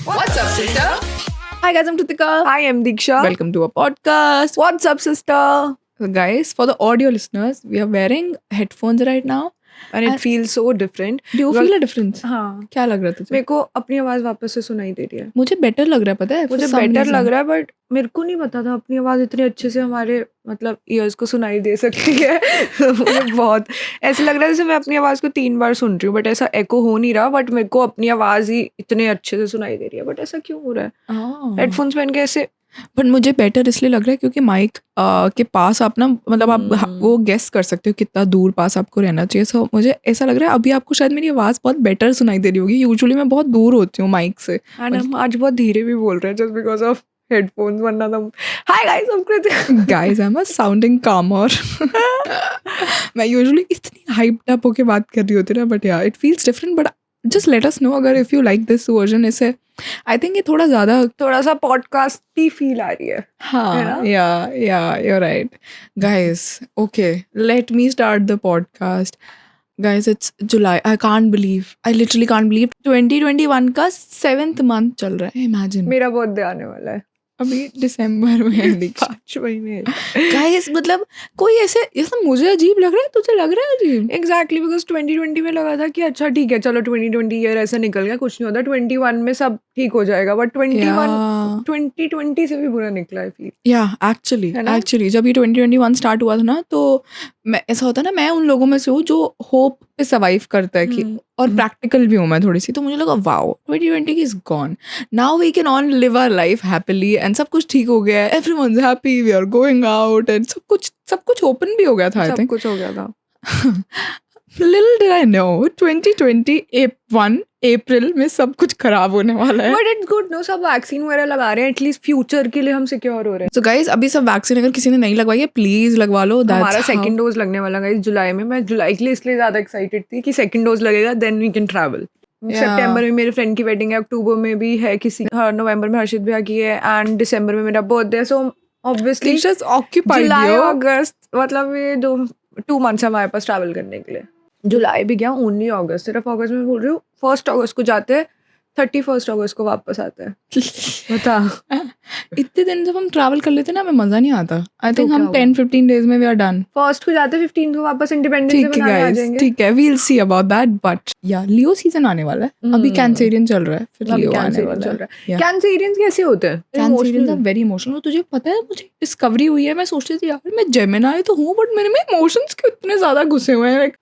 What's up, sister? Hi guys, I'm Kritika. Hi, I'm Diksha. Welcome to our podcast. What's up, sister? So guys, for the audio listeners, we are wearing headphones right now. And it feels so different. Do you Well- feel a difference? हाँ, क्या लग रहा है तुझे? मेरे को अपनी आवाज वापस से सुनाई दे रही है. मुझे बेटर लग रहा है, पता है? मुझे बेटर लग रहा है, बट मेरे को नहीं पता था अपनी आवाज इतनी अच्छे से हमारे मतलब ईयर्स को सुनाई दे सकती है. मुझे बहुत ऐसा लग रहा है जैसे मैं अपनी आवाज को 3 बार सुन रही हूँ, बट ऐसा एको हो नहीं रहा. बट मेरे को अपनी आवाज ही इतने अच्छे से सुनाई दे रही है. बट ऐसा क्यों हो रहा है? हेडफोन्स पहन के ऐसे. बट मुझे बेटर इसलिए लग रहा है क्योंकि माइक के पास आप ना, मतलब आप वो गेस कर सकते हो कितना दूर पास आपको रहना चाहिए. सो मुझे ऐसा लग रहा है अभी आपको शायद मेरी आवाज़ बहुत बेटर सुनाई दे रही होगी. यूजुअली मैं बहुत दूर होती हूँ माइक से. एंड हम आज बहुत धीरे भी बोल रहे हैं जस्ट बिकॉज ऑफ हेडफोन्स. वरना तो हाय गाइस, हम Kritika. Guys, I am sounding कामर. मैं यूजुअली इतनी हाइप्ड अप होके बात कर रही होती ना, but yeah it feels different. But just let us know अगर if you like this version. इसे आई थिंक ये थोड़ा ज़्यादा, थोड़ा सा पॉडकास्ट की फील आ रही है. हाँ, yeah, you're right. Guys, okay, let me start the podcast. Guys, it's July. I literally can't believe 2021 का 7th month चल रहा है. Imagine. मेरा बर्थडे आने वाला है अभी दिसंबर में है. 5 महीने. Guys, मतलब कोई ऐसा मुझे अजीब लग रहा है, तुझे लग रहा है अजीब? एग्जैक्टली बिकॉज 2020 में लगा था कि अच्छा ठीक है, चलो 2020 ईयर ऐसा निकल गया, कुछ नहीं होता. 21 में सब ठीक हो जाएगा. बट 2020 से भी बुरा निकला है फील. है ना? एक्चुअली जब ये 2021 स्टार्ट हुआ था ना, तो मैं ऐसा होता है ना, मैं उन लोगों में से हूँ जो होप पे सर्वाइव करता है कि, और प्रैक्टिकल भी हूँ मैं थोड़ी सी. तो मुझे लगा wow, 2020 is gone, now we can on live our life happily and सब कुछ ठीक हो गया है. Everyone's happy, we are going out and सब कुछ ओपन भी हो गया था. आई सब थिंक कुछ हो गया था. लिटिल डिड आई नो 2021 अप्रैल में सब कुछ खराब होने वाला है. बट इट्स गुड नो, सब वैक्सीन वगैरह लगा रहे हैं. एटलीस्ट फ्यूचर के लिए हम सिक्योर हो रहे हैं. सो गाइज, अभी सब वैक्सीन अगर किसी ने नहीं लगवाई है, प्लीज लगवा लो. हमारा सेकंड डोज लगने वाला गाइस जुलाई में. मैं जुलाई के लिए इसलिए ज्यादा एक्साइटेड थी कि सेकंड डोज लगेगा, देन वी कैन ट्रैवल. सितंबर में मेरे फ्रेंड की वेडिंग है, अक्टूबर में भी है किसी, नवंबर में हर्षित भैया की है, एंड दिसंबर में मेरा बर्थडे है. सो ऑब्वियसली जुलाई अगस्त, मतलब ये 2 मंथ्स हमारे पास ट्रैवल करने के लिए. जुलाई भी गया, ओनली अगस्त. सिर्फ अगस्त में बोल रही हूँ. 1 अगस्त को जाते हैं, 31 अगस्त को वापस आते हैं. बता. इतने दिन जब हम ट्रैवल कर लेते हैं ना, हमें मजा नहीं आता. आई तो थिंक हम क्या 10-15 डेज में वी आर डन. 1 को जाते हैं, 15 को वापस इंडिपेंडेंस डे ठीक है मनाने आ गाइस, जाएंगे. ठीक है, we'll see about that. But yeah Leo season आने वाला है. अभी कैंसेरियन चल रहा है, फिर अभी लियो आने कैंसरियन वाला चल है. रहा है. कैंसरियंस कैसे होते हैं? Cancerian are very emotional. तुझे पता है, मुझे डिस्कवरी हुई है. मैं सोच रही थी यार मैं जेमिनाई तो हूँ, बट मेरे में इमोशंस क्यों इतने ज्यादा घुसे हुए हैं, लाइक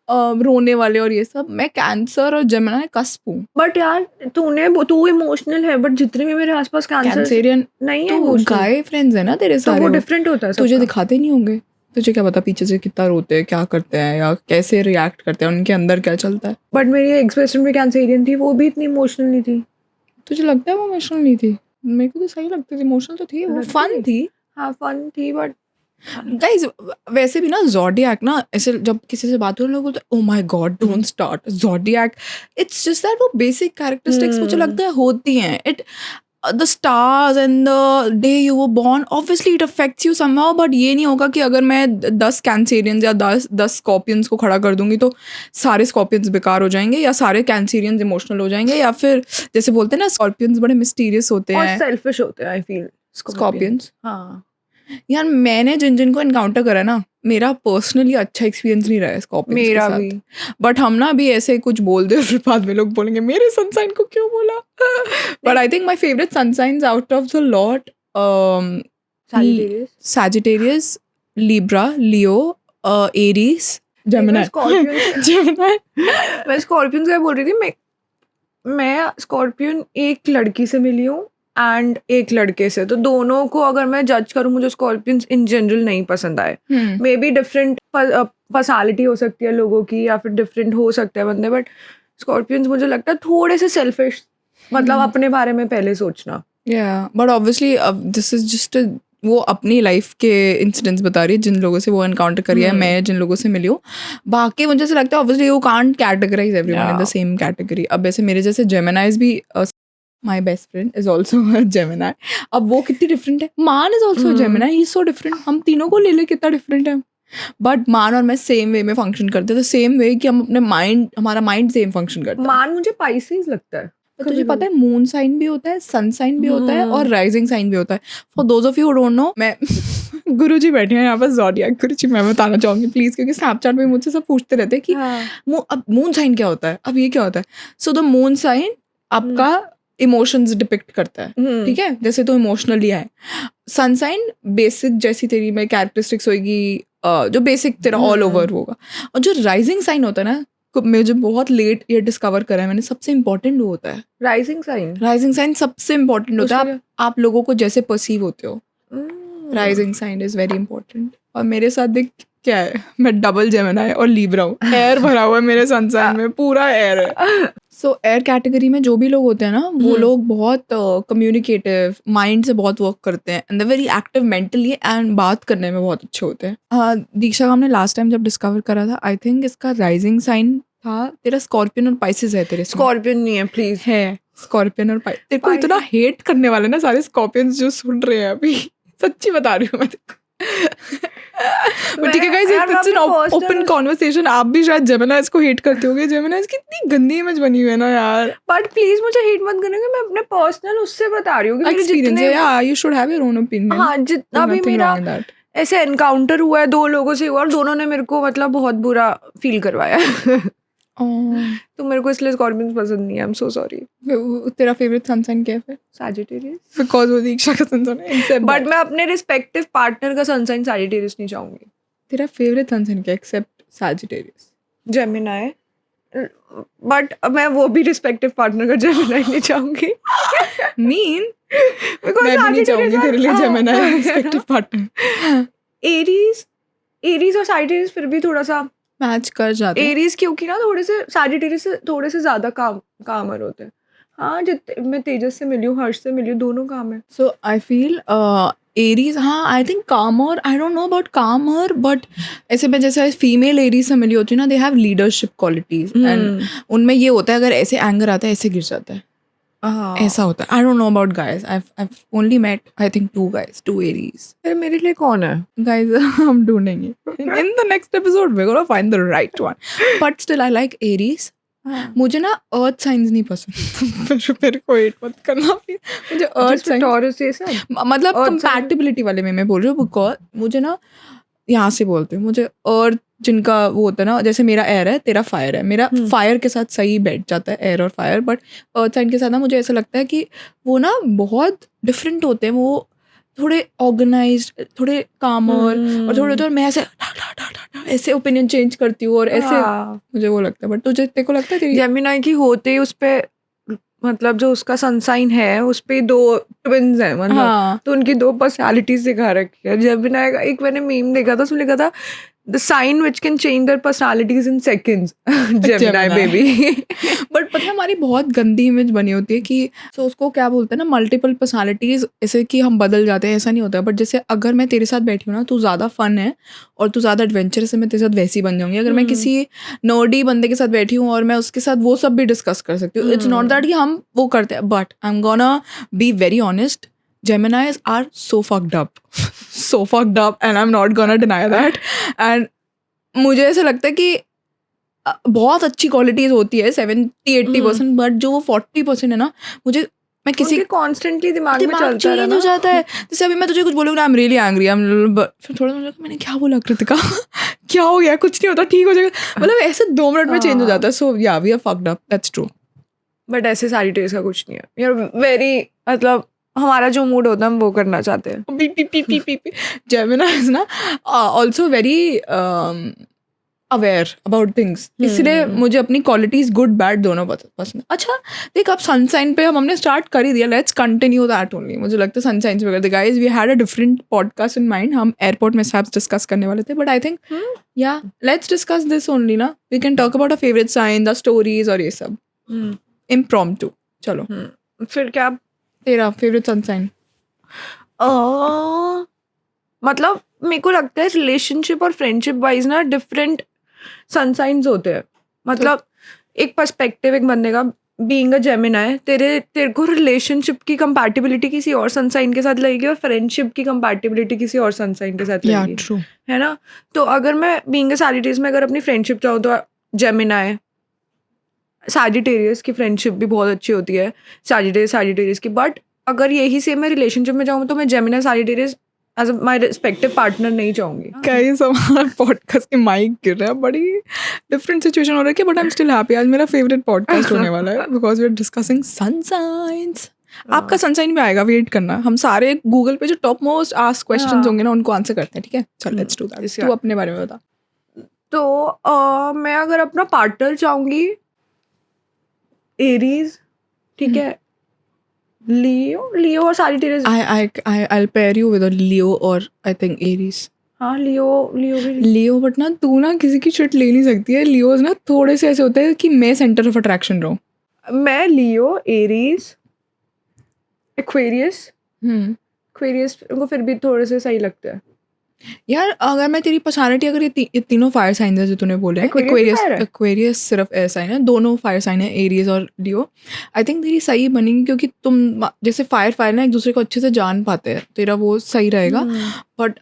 रोने वाले और ये सब. मैं कैंसर और जेमिनाई कस्प हूँ. बट यार तू इमोशनल है, बट जितने भी मेरे आसपास कैंसेरियन नहीं है तो emotional. गाय फ्रेंड्स है ना तेरे तो सारे. वो वो डिफरेंट होता है तुझे सबका. दिखाते नहीं होंगे. तुझे क्या पता पीछे से कितना रोते हैं, क्या करते हैं, या कैसे रिएक्ट करते हैं, उनके अंदर क्या चलता है. बट मेरी एक्स बेस्ट फ्रेंड भी कैंसरियन थी, वो भी इतनी इमोशनल नहीं थी. तुझे लगता है वो इमोशनल नहीं थी? मेरे को तो सही लगती थी. इमोशनल तो थी, वो लगती फन थी. हाँ, फन थी. बट गाइस, वैसे भी ना ज़ोडिएक ना, ऐसे जब किसी से बात हो लोग बोलते हैं oh my God don't start zodiac. It's just that वो बेसिक कैरेक्टरिस्टिक्स मुझे लगता है होती हैं. It the stars and the day you were born, obviously it affects you somehow. But ये नहीं होगा कि अगर मैं 10 कैंसेरियंस या 10 स्कॉर्पियंस को खड़ा कर दूंगी तो सारे स्कॉर्पियंस बेकार हो जाएंगे, या सारे कैंसेरियंस इमोशनल हो जाएंगे, या फिर जैसे बोलते हैं ना स्कॉर्पियंस बड़े मिस्टीरियस होते और हैं. सेल्फिश होते हैं आई फील स्कॉर्पियंस, हाँ. यार मैंने जिन को इनकाउंटर करा ना, मेरा पर्सनली अच्छा एक्सपीरियंस नहीं रहा है स्कॉर्पियंस के मेरा साथ. भी. बट हम ना अभी ऐसे कुछ बोल दे, फिर बाद में लोग बोलेंगे मेरे सनसाइन को क्यों बोला. But I think my favourite sun signs out of the lot Sagittarius. Sagittarius, Libra, Leo, Aries, Gemini. मैं स्कॉर्पियन का बोल रही थी. मैं स्कॉर्पियन एक लड़की से मिली हूँ एंड एक लड़के से. तो दोनों को अगर मैं जज करूँ, मुझे स्कॉर्पियंस इन जनरल नहीं पसंद आए. मे बी डिफरेंट पर्सनालिटी हो सकती है लोगों की, या फिर डिफरेंट हो सकते हैं बंदे. बट स्कॉर्पियंस मुझे लगता है थोड़े से सेल्फिश, मतलब अपने बारे में पहले सोचना. But obviously this is just वो अपनी लाइफ के इंसिडेंट्स बता रही है, जिन लोगों से वो एनकाउंटर करी है. मैं जिन लोगों से मिली हूँ, बाकी मुझे ऐसा लगता है obviously you can't categorise everyone in the same category. अब ऐसे मेरे जैसे जेमिनाइज भी, my best friend is also Gemini. अब वो कितनी डिफरेंट है. Maan is also Gemini, he is so different. हम तीनों को ले ले कितना डिफरेंट है. बट मान और मैं सेम वे में फंक्शन करते हैं, तो सेम वे कि हम अपने माइंड, हमारा माइंड सेम फंक्शन करता है। मान मुझे पाइसेस लगता है। पर तुझे पता है मून साइन भी होता है, सन साइन भी होता है और राइजिंग साइन भी होता है। For those of you who don't know, मैं गुरुजी बैठे हैं यहाँ पर ज़ोडिएक गुरुजी, मैं बताना चाहूंगी प्लीज, क्योंकि स्नैपचैट में मुझसे सब पूछते रहते हैं कि अब मून साइन क्या होता है, अब ये क्या होता है। सो द मून साइन आपका इमोशंस डिपिक्ट करता है, ठीक है, जैसे तो इमोशनली है। सन साइन बेसिक जैसी तेरी में कैरेक्टरिस्टिक्स होगी, जो बेसिक तेरा ऑल ओवर होगा। और जो राइजिंग साइन होता है ना, मुझे बहुत लेट ये डिस्कवर करा है मैंने, सबसे इम्पोर्टेंट वो होता है राइजिंग साइन। राइजिंग साइन सबसे इम्पोर्टेंट होता है। आप लोगों को जैसे परसीव होते हो, rising sign is very important. और मेरे साथ देख क्या है, मैं डबल जेमिनी और लीब्रा हूँ, एयर भरा हुआ है मेरे सन साइन में, पूरा एयर है। सो एयर कैटेगरी में जो भी लोग होते हैं ना, वो लोग बहुत कम्युनिकेटिव, माइंड से बहुत वर्क करते हैं, and very active mentally, and बात करने में बहुत अच्छे होते हैं। दीक्षा का हमने लास्ट टाइम जब डिस्कवर करा था, आई थिंक इसका राइजिंग साइन था, तेरा स्कॉर्पियन और पाइसेस है तेरे। स्कॉर्पियन नहीं है प्लीज, है स्कॉर्पियन और पाइसेस। तेरे को इतना हेट करने वाले ना सारे स्कॉर्पियंस जो सुन रहे हैं अभी, सच्ची बता रही हूँ मैं तेरे को। ठीक है guys, it's an open conversation. आप भी शायद जेमिनाइज को हेट करते होगे, जेमिनाइज की इतनी गंदी इमेज बनी हुई है ना यार। बट प्लीज मुझे हेट मत करना, मैं अपने पर्सनल उससे बता रही हूँ कि मेरे जितने, या you should have your own opinion. हाँ, जितना भी मेरा ऐसे एनकाउंटर हुआ है 2 लोगों से हुआ, और दोनों ने मेरे को मतलब बहुत बुरा फील करवाया। तो मेरे को इसलिए स्कॉर्पियंस पसंद नहीं है। I am so sorry. तेरा फेवरेट सन साइन क्या है फिर? सैजिटेरियस, बिकॉज़ वो दीक्षा का सन साइन है। बट मैं अपने रिस्पेक्टिव पार्टनर का सन साइन सैजिटेरियस नहीं चाहूंगी। तेरा फेवरेट सन साइन क्या एक्सेप्ट सैजिटेरियस? जेमिनी, बट मैं वो भी रिस्पेक्टिव पार्टनर का जेमिनी नहीं चाहूंगी। मीन मैं भी नहीं चाहूंगी तेरे लिए जेमिनी रिस्पेक्टिव पार्टनर। एरीज और सैजिटेरियस फिर भी थोड़ा सा मैच कर जाते हैं। एरीज क्योंकि ना थोड़े से सैजिटेरियस से थोड़े से ज्यादा कामर होते हैं। हाँ, जितने मैं तेजस से मिली हूँ, हर्ष से मिली हूँ, दोनों काम है। सो आई फील एरीज, हाँ आई थिंक कामर, आई डोंट नो अबाउट कामर, बट ऐसे मैं जैसे फीमेल एरीज से मिली होती हूँ ना, they have leadership qualities, and उनमें ये होता है अगर ऐसे एंगर आता है ऐसे गिर जाता है, ऐसा होता है। I don't know about guys, I've only met I think 2 guys, 2 Aries. फिर मेरे लिए कौन है? Guys, हम ढूंढेंगे in the next episode we're gonna find the right one, but still I like Aries. मुझे ना अर्थ साइंस नहीं पसंद। मेरे को हेट मत करना प्लीज। मुझे अर्थ साइंस, टॉरस ये सब मतलब कंपैटिबिलिटी वाले में मैं बोल रही हूँ, बिकॉज मुझे ना यहाँ से बोलते हैं, मुझे अर्थ जिनका वो होता है ना, जैसे मेरा एयर है, तेरा फायर है, मेरा फायर के साथ सही बैठ जाता है एयर और फायर, बट अर्थ साइन के साथ ना मुझे ऐसा लगता है कि वो ना बहुत डिफरेंट होते हैं। वो थोड़े ऑर्गेनाइज्ड, थोड़े कामर, और थोड़े मैं ऐसे ओपिनियन चेंज करती हूँ और ऐसे मुझे वो लगता है। बट तुझे तेरे को लगता है जेमिनी की होते ही उस पे, मतलब जो उसका सनसाइन है उस पे 2 ट्विन्स हैं, मतलब तो उनकी 2 पर्सनालिटीज दिखा रखी है। जेमिनी का एक मैंने मीम देखा था, उसमें लिखा था the sign which can change their personalities in seconds. Gemini baby. But पता है हमारी बहुत गंदी इमेज बनी होती है कि so उसको क्या बोलते हैं ना, मल्टीपल पर्सनालिटीज, ऐसे कि हम बदल जाते हैं, ऐसा नहीं होता। बट जैसे अगर मैं तेरे साथ बैठी हूँ ना, तू ज़्यादा फन है और तू ज़्यादा एडवेंचरस है, मैं तेरे साथ वैसी बन जाऊंगी। अगर मैं किसी नर्डी बंदे के साथ बैठी हूँ और मैं उसके साथ वो सब भी डिस्कस कर सकती हूँ। इट्स नॉट दैट कि हम वो करते हैं, but I am gonna be very honest, Geminis are so fucked up, so fucked up, and I'm not gonna deny that. And मुझे ऐसा लगता है कि बहुत अच्छी क्वालिटीज होती है 70-80%, बट जो 40% है ना, मुझे मैं किसी कॉन्स्टेंटली दिमाग में चलता है हो जाता है। जैसे अभी मैं तुझे कुछ बोलूँगा, आई एम रियली एंग्री, फिर थोड़ा मैंने क्या बोला कृतिका, क्या हो गया, कुछ नहीं होता, ठीक हो जाएगा, मतलब ऐसे 2 मिनट में चेंज हो जाता है। So yeah we are fucked up, that's true. But ऐसे सारी टेस्ट का कुछ नहीं है, वी आर वेरी, मतलब हमारा जो मूड होता है हम वो करना चाहते हैं। Gemini ना also very aware about things, इसलिए मुझे अपनी क्वालिटीज गुड बैड दोनों पसंद। अच्छा देख, अब सनसाइन पे हमने स्टार्ट कर ही दिया, लेट्स कंटिन्यू दैट ओनली। मुझे लगता है सनसाइन पे करते। Guys, we had a different podcast in mind, हम एयरपोर्ट में सब डिस्कस करने वाले थे, but I think yeah let's discuss this only ना, we can talk about a favourite sign, the stories और ये सब इम्प्रॉम्प्टू। चलो फिर क्या तेरा फेवरेट सनसाइन? मतलब मेरे को लगता है रिलेशनशिप और फ्रेंडशिप वाइज ना डिफरेंट सनसाइन्स होते हैं। मतलब एक पर्सपेक्टिव एक बंदे का बीइंग अ जेमिनी तेरे को रिलेशनशिप की कंपैटिबिलिटी किसी और सन साइन के साथ लगेगी और फ्रेंडशिप की कंपैटिबिलिटी किसी और सन साइन के साथ या लगेगी, ट्रू. है ना? तो अगर मैं बीइंग अ सैजिटेरियस में अगर अपनी फ्रेंडशिप चाहूँ तो जेमिनी, सैजिटेरियस की फ्रेंडशिप भी बहुत अच्छी होती है, सैजिटेरियस की। बट अगर यही सेम मैं रिलेशनशिप में जाऊँ तो मैं Gemini Sagittarius as my respective partner नहीं चाहूँगी। गाइस हमारा पॉडकास्ट की माइक गिर रहा है, बड़ी डिफरेंट सिचुएशन हो रही है, but I am still happy. आज मेरा फेवरेट पॉडकास्ट होने वाला है because we are discussing sun signs. आपका सनसाइन भी आएगा, वेट करना. हम सारे गूगल पे जो टॉप मोस्ट आस्क क्वेश्चंस होंगे ना उनको आंसर करते हैं, ठीक है? चल लेट्स डू दैट. तू अपने बारे में बता. तो मैं अगर अपना पार्टनर चाहूंगी एरीज, ठीक है, लियो और Sagittarius. I'll pair you with a Leo or I think Aries. हाँ, लियो भी लियो, बट ना तू ना किसी की शिट ले नहीं सकती है. लियोज ना थोड़े से ऐसे होते हैं कि मैं सेंटर ऑफ अट्रैक्शन रहूं. मैं लियो, एरीज, एक्वेरियस उनको फिर भी थोड़े से सही लगते हैं यार. अगर मैं तेरी पर्सनालिटी, अगर ये तीनों फायर साइन है जो तूने बोले हैं, एक्वेरियस सिर्फ एयर साइन है, दोनों फायर साइन है, एरियस और लियो. आई थिंक तेरी सही बनेगी क्योंकि तुम जैसे फायर ना एक दूसरे को अच्छे से जान पाते हैं, तेरा वो सही रहेगा. बट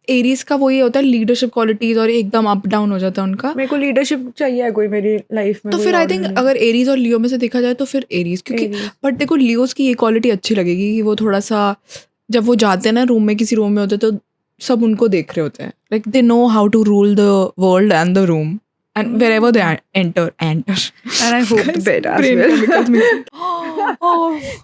एरीज का वो ये होता है लीडरशिप क्वालिटीज और एकदम अप डाउन हो जाता है उनका. मेरे को लीडरशिप चाहिए कोई मेरी लाइफ में. तो फिर आई थिंक अगर एरीज और लियो में से देखा जाए तो फिर एरीज, क्योंकि बट देखो लियोज की ये क्वालिटी अच्छी लगेगी कि वो थोड़ा सा जब वो जाते हैं ना रूम में, किसी रूम में होते तो सब उनको देख रहे होते हैं. Like they know how to rule the world and the room and wherever they enter and I hope that as well.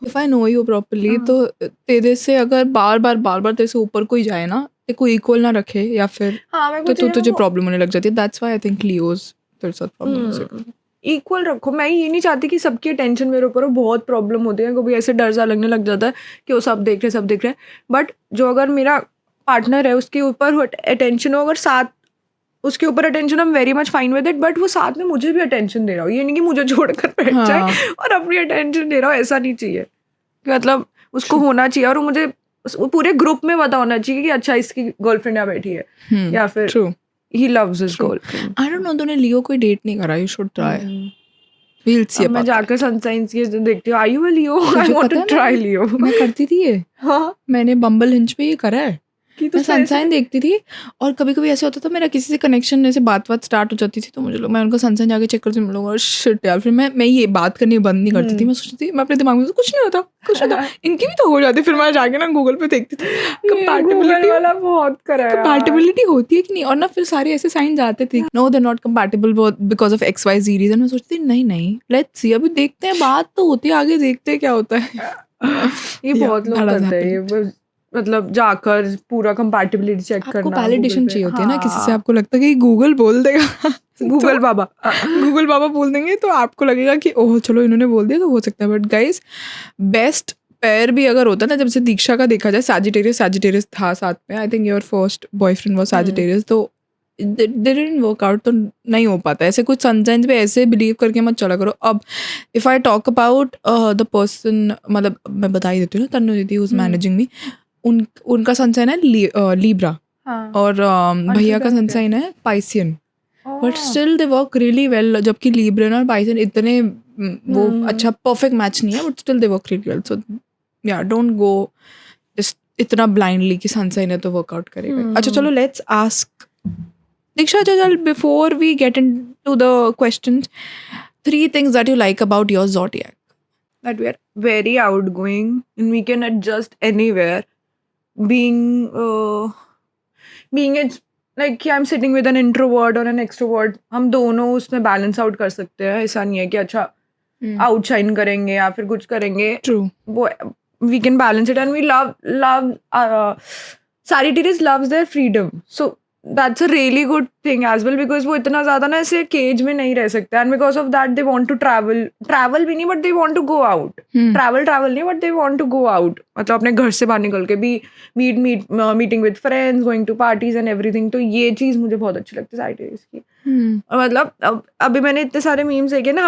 If I know you properly, तो तेरे से अगर बार बार तेरे से ऊपर कोई जाए ना, तेरे को इक्वल ना रखे या फिर तो तुझे प्रॉब्लम होने लग जाती है. That's why I think Leos तेरे साथ प्रॉब्लम. इक्वल रखो. मैं ये नहीं चाहती कि सबकी अटेंशन मेरे ऊपर हो. बहुत प्रॉब्लम होती है, कभी ऐसे डर सा लगने लग जाता है कि वो सब देख रहे हैं. बट जो अगर मेरा पार्टनर है उसके ऊपर अटेंशन हो, अगर साथ उसके ऊपर attention, I am very much fine with it. But वो साथ में मुझे भी अटेंशन दे रहा हो, ये नहीं कि मुझे छोड़कर बैठ जाए और अपनी अटेंशन दे रहा हो. ऐसा नहीं चाहिए. मतलब उसको होना चाहिए और वो मुझे पूरे ग्रुप में पता होना चाहिए कि अच्छा इसकी गर्लफ्रेंड यहाँ बैठी है या फिर he loves his girlfriend. I don't know, तूने लियो कोई डेट नहीं करा. You should try. We'll see. मैं जाकर सनसाइंस के देखती हूँ. Are you a Leo? I want to try Leo. मैं करती थी ये. हाँ, मैंने बम्बल हिंज पे ये करा है. मैं सनसाइन देखती थी और कभी कभी ऐसे होता था मेरा किसी से कनेक्शन, जैसे बात स्टार्ट हो जाती थी तो मैं उनका सनसाइन जाके चेक करती हूँ. और शिट यार, फिर मैं ये बात करनी बंद नहीं करती थी. मैं सोचती थी, मैं अपने दिमाग में कुछ नहीं होता इनकी भी तो हो जाती. फिर मैं जाके ना गूगल पे देखती थी कंपैटिबिलिटी वाला बहुत करा है, कंपैटिबिलिटी होती है कि नहीं. और ना फिर सारे ऐसे साइन आते थे, no they not compatible because of XYZ reason. मैं सोचती थी नहीं लेट्स सी, अभी देखते हैं, बात तो होती है, आगे देखते हैं क्या होता है. ये बहुत लोग करते हैं, मतलब जाकर पूरा कंपैटिबिलिटी चेक करना. आपको वैलिडेशन चाहिए होती है ना किसी से. आपको लगता है कि गूगल बोल देगा, गूगल बाबा बोल देंगे तो आपको लगेगा कि ओह चलो इन्होंने बोल दिया तो हो सकता है. बट गाइस, बेस्ट पेयर भी अगर होता ना, जब से दीक्षा का देखा जाए, सैजिटेरियस था साथ में. I think your first boyfriend was Sagittarius, तो दे डिडंट वर्क आउट. तो नहीं हो पाता ऐसे. कुछ सनसाइंस पे ऐसे बिलीव करके मत चला करो. अब if I talk about the person, मतलब मैं बता ही देती हूँ ना, तन्नू दीदी हु इज मैनेजिंग मी, उनका सनसाइन है लीब्रा. और भैया का सनसाइन है Piscean. But still they work really well. जबकि लीब्रा और पाइसियन इतने वो अच्छा परफेक्ट मैच नहीं है, but still they work really well. So yeah don't go just इतना ब्लाइंडली कि सनसाइन है तो वर्कआउट करेगा. अच्छा चलो लेट्स आस्क दीक्षा, चल before we get into the questions, 3 things that you like about your zodiac. That we are very outgoing and we can adjust anywhere. Being it's like कि I'm sitting with an introvert or an extrovert, हम दोनों उसमें balance out कर सकते हैं. ऐसा नहीं है कि अच्छा आउटशाइन करेंगे या फिर कुछ करेंगे. True. वो we can balance it and we love Sagittarius loves their freedom. So that's a really good thing as well, because वो इतना ज़्यादा ना ऐसे केज में नहीं रह सकते. And because of that they want to travel भी नहीं, but they want to go out. travel नहीं, but they want to go out. मतलब अपने घर से बाहर निकल के भी meeting with friends, going to parties and everything. तो ये चीज़ मुझे बहुत अच्छी लगती है Sagittarius की. मतलब अभी मैंने इतने सारे मीम्स देखे ना,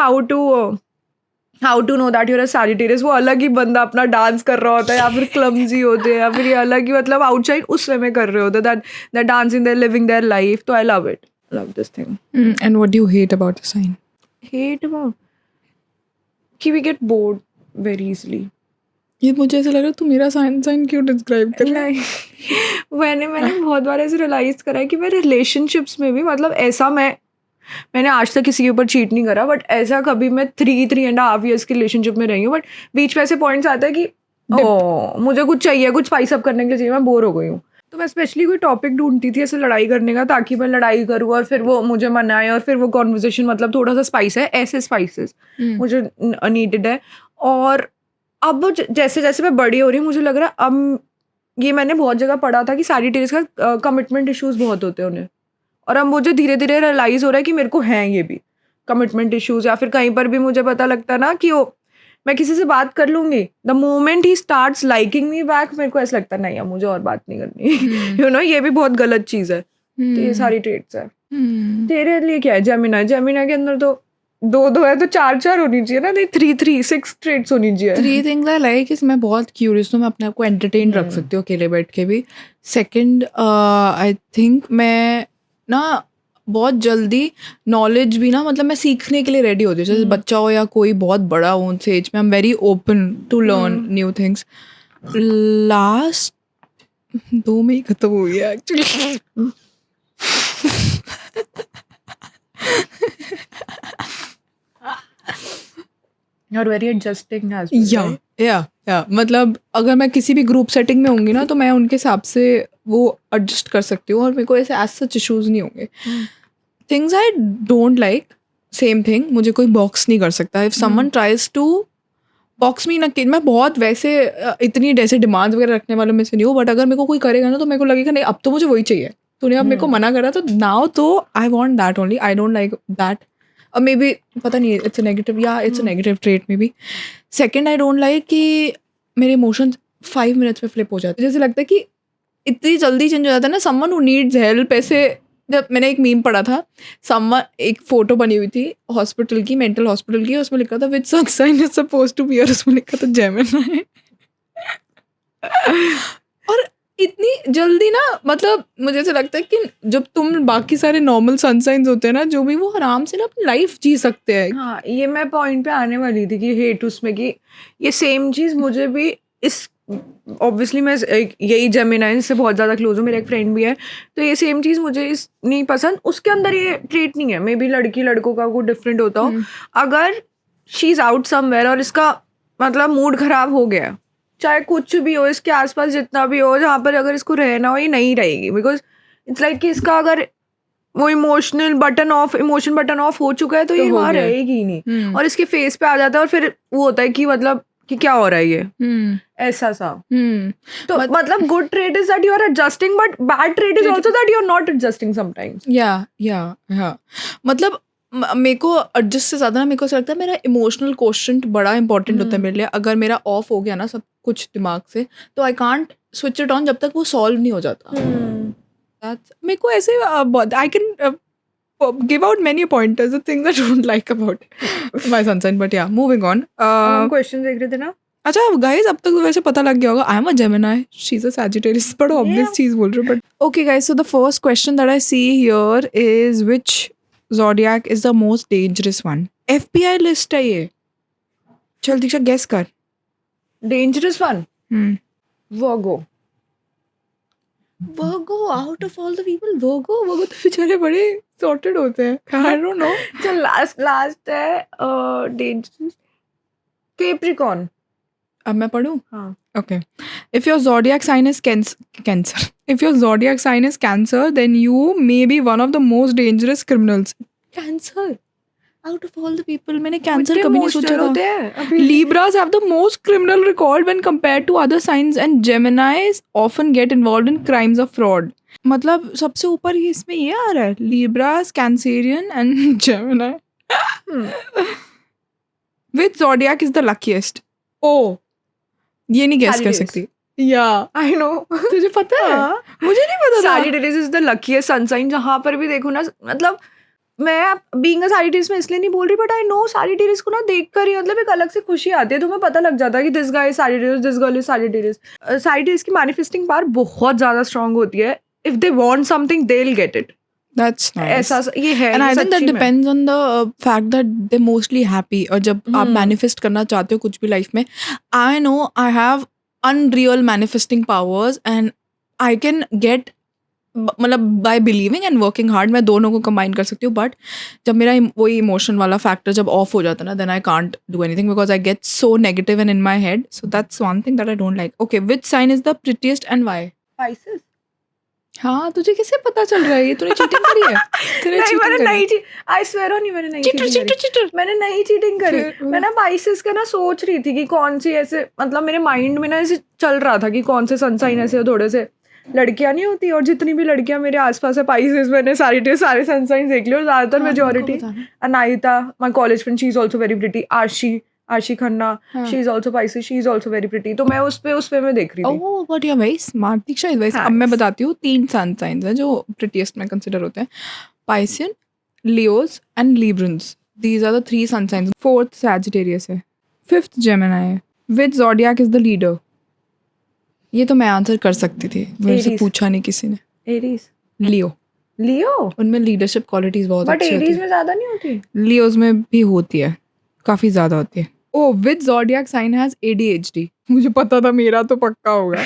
how to know that you're a Sagittarius. वो अलग ही बंदा अपना डांस कर रहा होता है या फिर क्लमजी होते हैं या फिर ये अलग ही मतलब आउटसाइड उस वे में कर रहे होते हैं. That dancing, their living their life. तो I love it, love this thing. And what do you hate about the sign? Hate about कि we get bored very easily. ये मुझे ऐसा लग रहा है तू मेरा साइन क्यों डिस्क्राइब कर रहा है? नहीं मैंने बहुत बार ऐसे रियलाइज करा है कि मैं रिलेशनशिप्स में भी मतलब ऐसा मैंने आज तक किसी के ऊपर चीट नहीं करा, बट ऐसा कभी मैं 3.5 years की रिलेशनशिप में रही हूँ, बट बीच में ऐसे पॉइंट्स आते हैं कि मुझे कुछ चाहिए, कुछ स्पाइस अप करने के लिए चाहिए, मैं बोर हो गई हूँ. तो मैं स्पेशली कोई टॉपिक ढूंढती थी ऐसे लड़ाई करने का, ताकि मैं लड़ाई करूँ और फिर वो मुझे मनाए और फिर वो कॉन्वर्सेशन मतलब थोड़ा सा स्पाइस है, ऐसे स्पाइसेस मुझे नीडेड है. और अब जैसे जैसे मैं बड़ी हो रही हूँ मुझे लग रहा है अब ये मैंने बहुत जगह पढ़ा था कि सैजिटेरियस का कमिटमेंट इश्यूज बहुत होते हैं उन्हें, और अब मुझे धीरे धीरे रियलाइज हो रहा है कि मेरे को हैं ये भी कमिटमेंट इश्यूज. या फिर कहीं पर भी मुझे पता लगता है ना कि मैं किसी से बात कर लूंगी, the moment he starts liking me back, मेरे को ऐसा लगता है नहीं अब मुझे और बात नहीं करनी. यू नो ये भी बहुत गलत चीज है. तो ये सारी ट्रेट्स है. तेरे लिए क्या है? जेमिना के अंदर तो दो है तो 4 होनी चाहिए ना, नहीं 6 ट्रेट्स होनी चाहिए. 3 things I like is मैं बहुत क्यूरियस हूँ, मैं अपने आप को एंटरटेन रख सकती हूँ अकेले बैठ के भी. सेकंड आई थिंक मैं ना बहुत जल्दी नॉलेज भी ना मतलब मैं सीखने के लिए रेडी होती हूँ, जैसे बच्चा हो या कोई बहुत बड़ा हो उन एज में, I am very open to learn new things. Last 2 में ही खत्म हो गया actually. You're very adjusting as well, right? या मतलब अगर मैं किसी भी ग्रुप सेटिंग में होंगी ना तो मैं उनके हिसाब से वो एडजस्ट कर सकती हूँ और मेरे को ऐसे एज सच इश्यूज नहीं होंगे. Things I don't like, same thing, मुझे कोई बॉक्स नहीं कर सकता. If someone tries to box me ना, मैं बहुत वैसे इतनी ऐसे डिमांड्स वगैरह रखने वालों में से नहीं हूँ, बट अगर मेरे को कोई करेगा ना तो मेरे को लगेगा नहीं अब तो मुझे वही चाहिए, तूने अब मेरे को मना करा तो नाउ तो I want that only, I don't like that. और मे बी पता नहीं इट्स अ नेगेटिव, या it's a negative trait may be. Second I don't like कि मेरे इमोशंस 5 minutes में फ्लिप हो जाते हैं. जैसे लगता है कि इतनी जल्दी चेंज हो जाता है ना. समवन हु नीड्स हेल्प, ऐसे जब मैंने एक मीम पढ़ा था, समवन एक फोटो बनी हुई थी हॉस्पिटल की, मेंटल हॉस्पिटल की, उसमें लिखा था which sun sign is supposed to be, और उसमें लिखा था जेमिनी. और इतनी जल्दी ना मतलब मुझे ऐसा लगता है कि जब तुम बाकी सारे नॉर्मल सनसाइंस होते हैं ना जो भी, वो आराम से ना अपनी लाइफ जी सकते हैं. हाँ ये मैं पॉइंट पे आने वाली थी कि हेट उसमें कि ये सेम चीज़ मुझे भी इस ऑब्वियसली मैं यही जेमिनी से बहुत ज़्यादा क्लोज हूँ, मेरा एक फ्रेंड भी है, तो ये सेम चीज़ मुझे इस नहीं पसंद. उसके अंदर ये ट्रेट नहीं है, मे बी लड़की लड़कों का कुछ डिफरेंट होता हो. अगर शी इज़ आउट समवेयर और इसका मतलब मूड खराब हो गया, चाहे कुछ भी हो, इसके आसपास जितना भी हो, जहाँ पर अगर इसको रहना हो ये नहीं रहेगी, बिकॉज इट्स लाइक कि इसका अगर वो इमोशन बटन ऑफ हो चुका है तो ये वहाँ रहेगी ही नहीं. और इसके फेस पे आ जाता है और फिर वो होता है कि मतलब कि क्या हो रहा है ये, ऐसा सा. तो मतलब good trait is that you are adjusting, but bad trait is also that you are not adjusting sometimes. या मतलब मेरे को एडजस्ट से ज़्यादा ना मेरे को ऐसा लगता है मेरा इमोशनल क्वोशंट बड़ा इंपॉर्टेंट होता है मेरे लिए. अगर मेरा ऑफ हो गया ना सब कुछ दिमाग से, तो I can't switch it on जब तक वो सॉल्व नहीं हो जाता. मेरे को ऐसे I can give out many pointers, the things I don't like about my sunshine, but yeah, moving on. Question देख रहे थे ना. अच्छा guys, अब तक वैसे पता लग गया होगा I am a Gemini, she's a Sagittarius, but obvious चीज बोल रही हूँ. But okay guys, so the first question that I see here is which zodiac is the most dangerous one? FBI list है ये. चल दीक्षा guess कर. Dangerous one? Virgo. Virgo, out of all the people, Virgo तो बेचारे बड़े sorted होते हैं. I don't know. चल last है dangerous. Capricorn. अब मैं पढ़ूँ? हाँ. Okay. If your zodiac sign is Cancer. If your zodiac sign is Cancer, then you may be one of the most dangerous criminals. Cancer. Out of all the people, मैंने Cancer कभी नहीं सोचा था. Libras have the most criminal record when compared to other signs, and Geminis often get involved in crimes of fraud. मतलब सबसे ऊपर ही इसमें ये आ रहा है. Libras, Cancerian and Gemini. Which zodiac is the luckiest? Oh. ये नहीं गेस कर सकती. I know. तुझे पता है? मुझे नहीं पता था. Sagittarius is the luckiest sun sign. जहाँ पर भी देखो ना, मतलब मैं being a Sagittarius में इसलिए नहीं बोल रही, but I know Sagittarius को ना देख कर ही मतलब एक अलग से खुशी आती है. तुम्हें पता लग जाता है कि this guy is Sagittarius, this girl is Sagittarius. Sagittarius की manifesting power बहुत ज़्यादा strong होती है. If they want something, they'll get it. That's nice. ऐसा ये है, And ये I think that सच्ची में। depends on the fact that they're mostly happy. और जब आप manifest करना चाहते हो कुछ भी life में, I know I have unreal manifesting powers and I can get मतलब by believing and working hard मैं दोनों को combine कर सकती हूँ, but जब मेरा वही emotion वाला factor जब off हो जाता है ना, then I can't do anything because I get so negative and in my head. So that's one thing that I don't like. Okay, which sign is the prettiest and why? Pisces। हाँ, तुझे कैसे पता चल रहा है? ये तूने cheating करी है? तूने नहीं, cheating मैंने करी? नहीं आई स्वेयर ऑन, मैंने नहीं चीटर cheating चीटर करी। चीटर मैंने नहीं चीटिंग करी। फिर- मैं ना पाइसेस का ना सोच रही थी कि कौन सी ऐसे, मतलब मेरे माइंड में ना ऐसे चल रहा था कि कौन से सनसाइन ऐसे थोड़े से लड़कियां नहीं होती, और जितनी भी लड़कियां मेरे आसपास है पाइसेस, मैंने सारे सनसाइन देख लिए और ज्यादातर हाँ, मेजोरिटी मेरे को बताना। Anaita, my college friend, she is also very pretty. आशी खन्ना, हाँ। She is also Pisces, she is also very pretty. तो मैं उस पे मैं देख रही थी। Oh but you very smart Diksha is very. अब मैं Thanks. बताती हूँ 3 सन साइंस हैं जो प्रिटीएस्ट में कंसिडर होते हैं। Piscean, Leos and Librans. These are the 3 sun signs. 4th Sagittarius है, 5th जेमिनी है। Which zodiac is the leader? ये तो मैं आंसर कर सकती थी, मेरे से Aries. पूछा नहीं किसी ने। एरीज, लियो, लियो, उनमें लीडरशिप क्वालिटीज बहुत बट अच्छी होती एरीज है। में ज्यादा नहीं होती। लियोज में भी होती है, काफी ज्यादा होती है। ओह, विच ज़ोडिएक साइन हैज ADHD? मुझे पता था, मेरा तो पक्का होगा।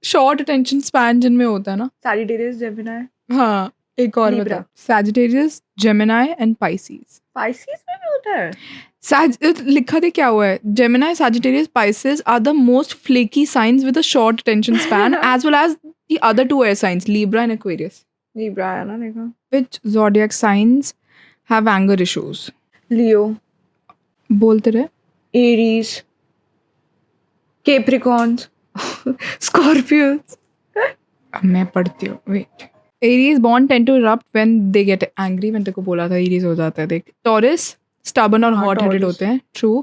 शॉर्ट अटेंशन स्पैन जिनमें होता है ना। सैजिटेरियस, जेमिनी, हाँ, एक और Libra. बता। Sagittarius, Gemini and Pisces. Pisces में भी होता है। लिखा थे क्या हुआ है? Gemini, Sagittarius, Pisces are the most flaky signs with a short attention span as well as the other 2 air signs, Libra and Aquarius. Libra है ना, देखा। Which zodiac signs have anger issues? Leo, बोलते रहे। Aries, Capricorns, Scorpios. अब मैं पढ़ती हूँ, wait. Aries born tend to erupt when they get angry. मैंने तेरे को बोला था एरीज हो जाता है, देख। टॉरस stubborn और हाँ, hot headed Taurus. होते हैं, true.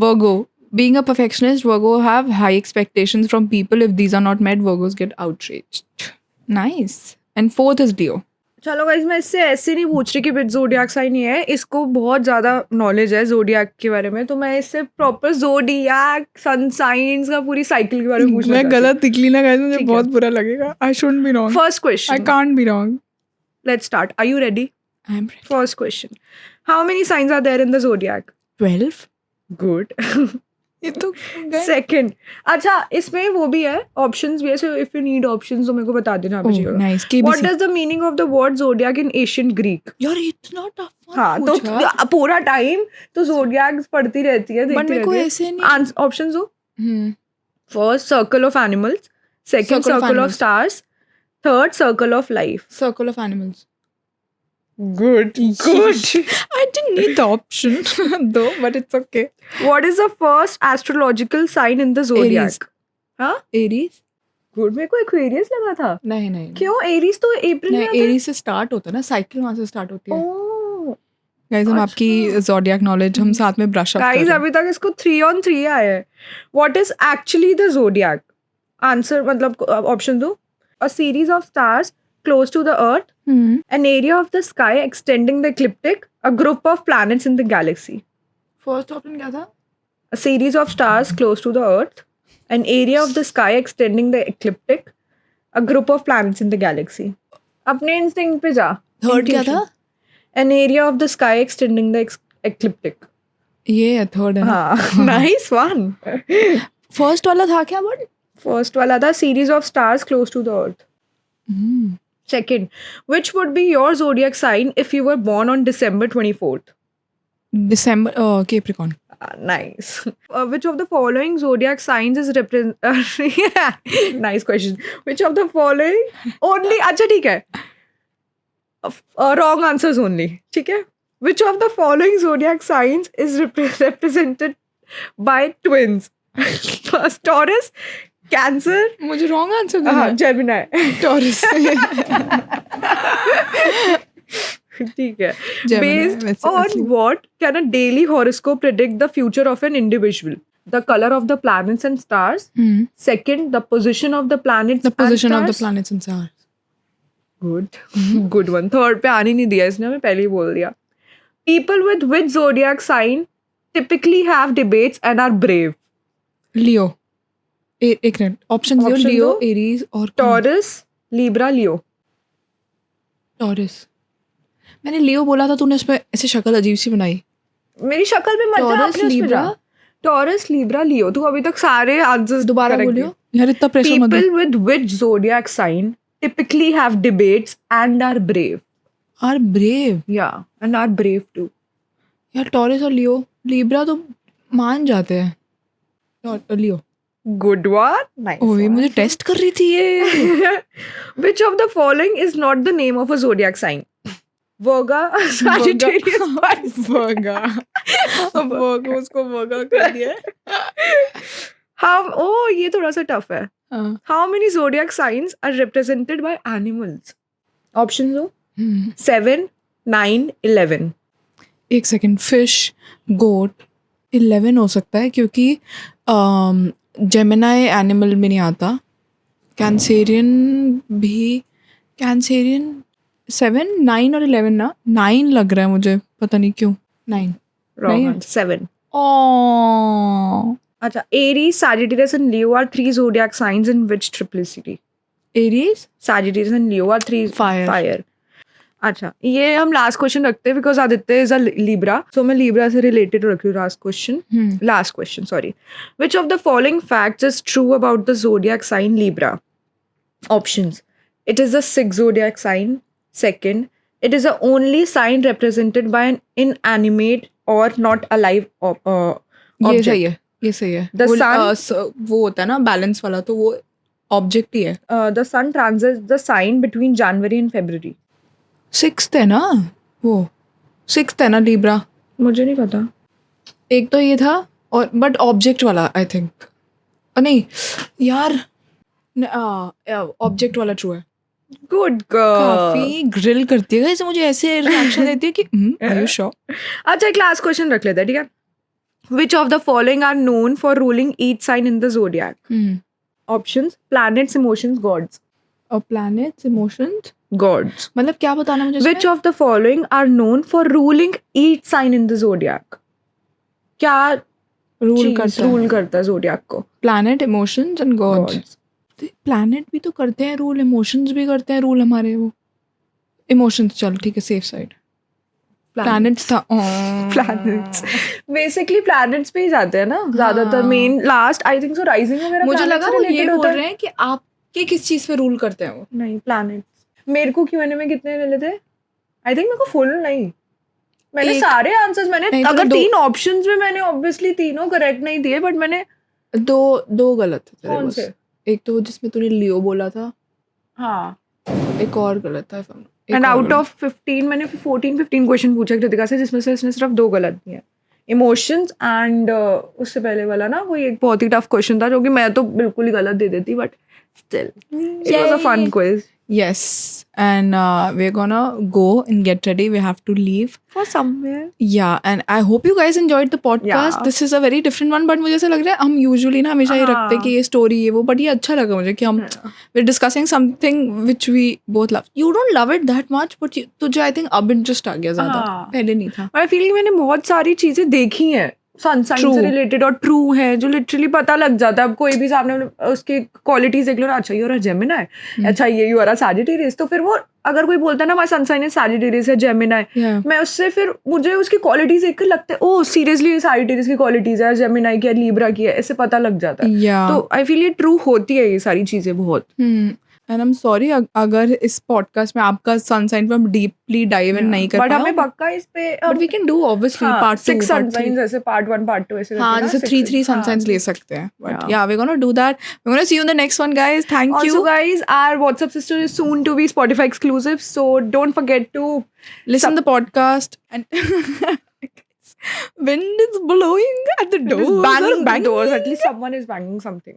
Virgo, being a perfectionist, Virgo have high expectations from people. If these are not met, Virgos get outraged. Nice. And 4th is Leo. चलो गाइस, मैं इससे ऐसे नहीं पूछ रही कि विच ज़ोडिएक साइन ही है, इसको बहुत ज्यादा नॉलेज है ज़ोडिएक के बारे में, तो मैं इससे प्रॉपर ज़ोडिएक, सन साइंस का पूरी साइकिल के बारे में पूछना मैं चाहती हूँ। गलत निकली ना गाइस, मुझे ठीक बहुत है। बुरा लगेगा। I shouldn't be wrong. First I question, can't be wrong. Let's start. Are you ready? I'm ready. First question, how many signs are there in the zodiac? 12. Good. ये तो गए। सेकंड, अच्छा इसमें वो भी है, ऑप्शंस भी है, so if you need options तो मेरे को बता देना। Oh, nice. KBC. What is the meaning of the word zodiac in Asian Greek? यार इतना टफ हाँ, तो पूरा टाइम तो ज़ोडिएक पढ़ती रहती है, बट देखती मेरे को रहती ऐसे नहीं। है। ऑप्शंस हो, hmm, first circle of animals, second Circle of circle of animals. Stars, third circle of life. Circle of animals. Good I didn't need the option though, but it's okay. What is the first astrological sign in the zodiac? हाँ, Aries? Good. मेरे को Aquarius लगा था। नहीं नहीं क्यों? Aries तो अप्रैल में नहीं, आता है। एरीज से स्टार्ट होता है ना, साइकिल वहां से स्टार्ट होती है। ओह गाइस, हम आपकी ज़ोडिएक नॉलेज हम साथ में ब्रश अप कर गाइस, रहे हैं। अभी तक इसको 3 on 3 आया है। What is actually the zodiac? Answer मतलब ऑप्शन दो। A series of stars close to the earth, an area of the sky extending the ecliptic, a group of planets in the galaxy. First option क्या था? A series of stars close to the earth, an area of the sky extending the ecliptic, a group of planets in the galaxy. अपने instinct पे जा। Third क्या था? An area of the sky extending the ecliptic. ये है third है ना? हाँ, nice one. फर्स्ट वाला था क्या वर्ड? First वाला था series of stars close to the earth. Second, which would be your zodiac sign if you were born on December 24th? December, Capricorn. Nice. Which of the following zodiac signs is nice question. Which of the following only? अच्छा ठीक है. Wrong answers only. ठीक है. Which of the following zodiac signs is represented by twins? First, Taurus, Cancer, मुझे wrong answer देना है। Gemini. Taurus. ठीक है. Gemini, Based वैसे on असली। what can a daily horoscope predict the future of an individual? The color of the planets and stars. Second, the position of the planets The position and of the stars. planets and stars. Good one. Third पे आने नहीं दिया इसने, हमें पहले ही बोल दिया. People with which zodiac sign typically have debates and are brave? लियो। एक मिनट, ऑप्शन दियो। Options लियो, दो। एरीज और Taurus, Libra, Leo. टॉरस। मैंने लियो बोला था, तूने उसमें ऐसे शक्ल अजीब सी बनाई। मेरी शक्ल पे मत जा, टॉरस, अपने उस पे लिब्रा। जा। टॉरस, लिब्रा, लियो, तू अभी तक सारे आंसर्स दोबारा बोलियो यार, इतना प्रेशर मत दे। People with which zodiac sign typically have debates and are brave. Are brave. Yeah, and are brave too. यार टॉरस और लियो, लिब्रा तो मान जाते हैं। लियो। Good one. Nice. ओए one. मुझे टेस्ट कर रही थी ये। Which of the following is not the name of a zodiac sign? Virgo, Sagittarius, Pisces. वर्गा उसको वर्गा कर दिया। How? Oh, ये थोड़ा सा tough है. हाँ। How many zodiac signs are represented by animals? Options हो 7, 9, 11. एक सेकंड, फिश, गोट, 11 हो सकता है क्योंकि जेमिनाई एनिमल में नहीं आता। कैंसेरियन भी, कैंसेरियन 7, 9 और 11 ना, 9 लग रहा है मुझे, पता नहीं क्यों। 9 Wrong नहीं है। answer. 7. ओ अच्छा, Aries, Sagittarius and Leo are 3 zodiac signs in which triplicity? Aries Sagittarius and Leo are 3 Fire. अच्छा, ये हम लास्ट क्वेश्चन रखते हैं because Aditya is a Libra, so मैं लिब्रा से रिलेटेड रख रही हूँ last question sorry. Which of the following facts is true about the zodiac sign Libra? Options: it is the sixth zodiac sign. Second, it is the only sign represented by an inanimate or not alive ये object. सही है, ये सही है। The वो, sun- वो होता है ना बैलेंस वाला, तो वो ऑब्जेक्ट ही है। The sun transits the sign between January and February. 6th है ना, वो 6th है ना लिब्रा। मुझे नहीं पता. एक तो ये था, और बट ऑब्जेक्ट वाला आई थिंक, नहीं यार, ऑब्जेक्ट वाला ट्रू है। Good girl. काफी ग्रिल करती है गाइस, मुझे ऐसे रिएक्शन देती है कि आर यू श्योर। अच्छा, एक लास्ट क्वेश्चन रख लेते हैं, ठीक है? Which of the following are known for ruling each sign in the zodiac? Options: planets, emotions, gods. और प्लैनेट्स, इमोशंस, Gods. मतलब क्या बताना मुझे? Which of the following are known for ruling each sign in the zodiac? क्या rule करता है? Rule करता है zodiac को? Planet, emotions and gods. Gods. Planet भी तो करते हैं रूल, इमोशंस भी करते हैं रूल हमारे। वो इमोशंस, चल ठीक है, सेफ साइड। प्लैनेट्स था। Planets. Basically planets पे ही जाते हैं ना ज्यादातर. Main last I think so rising वगैरह मुझे planets लगा से वो ये related बोल होता है. रहे हैं कि आपके किस चीज पे रूल करते हैं वो। नहीं, प्लैनेट्स. मेरे को Q&A में कितने मिले थे? आई थिंक मेरे को फुल नहीं. मैंने एक- सारे आंसर्स मैंने नहीं, अगर तो 3 ऑप्शंस में मैंने ऑब्वियसली तीनों करेक्ट नहीं दिए, बट मैंने दो गलत थे तेरे कौन बस। से? एक तो वो जिसमें तूने लियो बोला था, हाँ. एक और गलत था। एंड आउट ऑफ 15 मैंने 14-15 क्वेश्चन पूछे कृतिका से, जिसमें से इसने सिर्फ 2 गलत दिए. इमोशंस एंड उससे पहले वाला ना, वो एक बहुत ही टफ क्वेश्चन था जो कि मैं तो बिल्कुल ही गलत दे देती, but still it was a fun Yay. Quiz. Yes, and we're gonna go and get ready. We have to leave. For somewhere. Yeah, and I hope you guys enjoyed the podcast. Yeah. This is a very different one, but मुझे ऐसा लग रहा है हम usually ना हमेशा ये रखते हैं कि ये story ये वो, but ये अच्छा लगा मुझे कि हम we're discussing something which we both love. You don't love it that much, but तुझे I think अब interest आ गया ज़्यादा, हाँ. पहले नहीं था। आई फील कि मैंने बहुत सारी चीजें देखी हैं सनसाइन True. से रिलेटेड और ट्रू है, जो लिटरली पता लग जाता है. अब कोई भी सामने उसकी क्वालिटीज देख लो ना, अच्छा ये और जेमिनी है, अच्छा ये और सैजिटेरियस, तो फिर वो अगर कोई बोलता है ना माय सनसाइन है सैजिटेरियस है जेमिनी, Yeah. मैं उससे फिर मुझे उसकी क्वालिटीज देख कर लगता है ओ सीरियसली ये सैजिटेरियस की क्वालिटीज है, जेमिनी की है, लिब्रा की है, ऐसे पता लग जाता है. Yeah. तो आई फील ये ट्रू होती है ये सारी चीजें बहुत. एंड आई एम सॉरी अगर इस पॉडकास्ट में आपका सनसाइन पे हम डीपली डाइव इन नहीं कर बट पाए, हमें पक्का इस पे but we can do obviously part 2, 6 part 3। Sun sign ऐसे पार्ट 1 पार्ट 2 ऐसे हाँ, करके ना, जैसे 6 3 सनसाइंस ले सकते हैं, but yeah, we're gonna do that. We're gonna see you in the next one, guys. Thank Also, you. guys, our WhatsApp sister is soon to be Spotify exclusive, so don't forget to Listen the podcast and wind is blowing at the doors. banging Bang. doors. At least someone is banging something.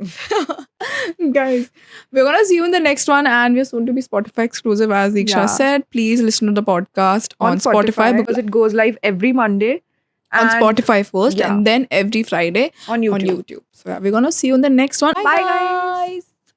Guys, we're gonna see you in the next one, and we're soon to be Spotify exclusive, as Diksha Yeah. said. Please listen to the podcast on Spotify because it goes live every Monday on and Spotify first, Yeah. and then every Friday on YouTube. on YouTube. So yeah, we're gonna see you in the next one. Bye, guys.